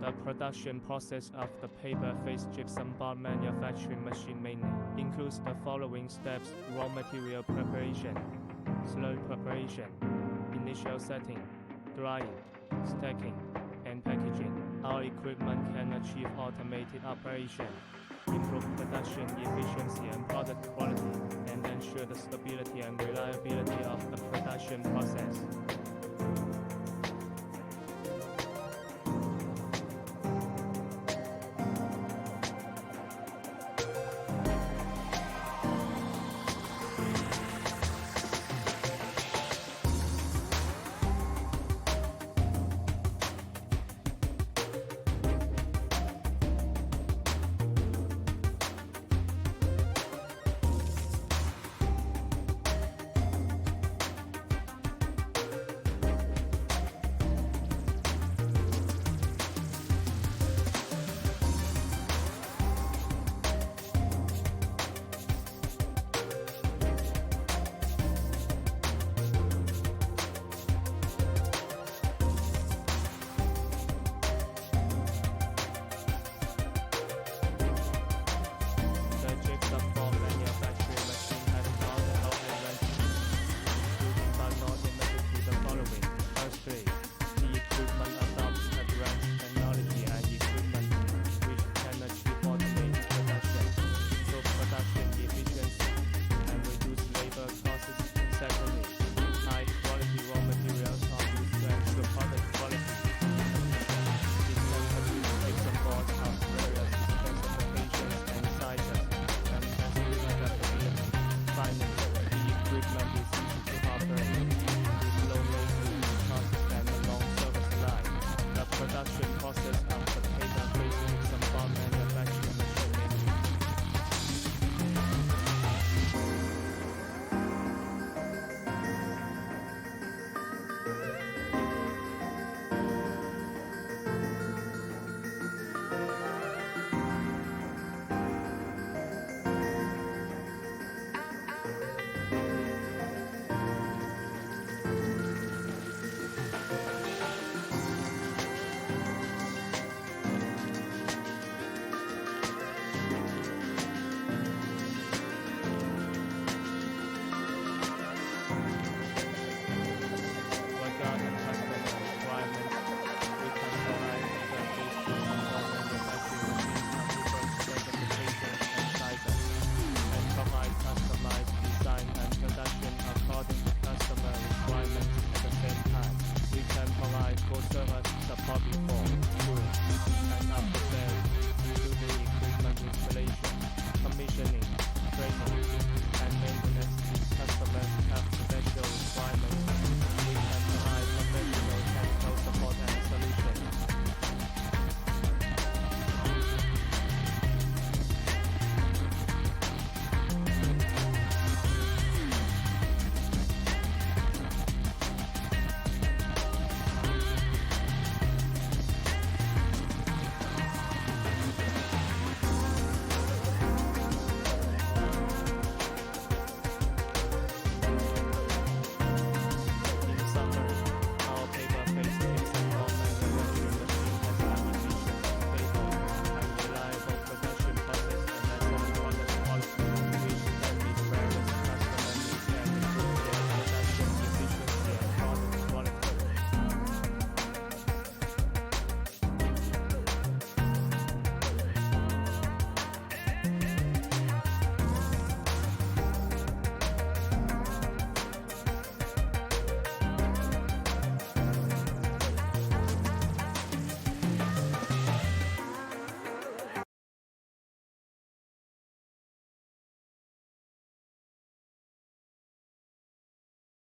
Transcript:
The production process of the paper face gypsum board manufacturing machine mainly includes the following steps: raw material preparation, slurry preparation, initial setting, drying, stacking, and packaging. Our equipment can achieve automated operation, improve production efficiency and product quality, and ensure the stability and reliability of the production process. Production process of the paper-based gypsum board manufacturing machine mainly. Support before, during, and after sales, including equipment installation, commissioning, training, and maintenance. Customers have special requirements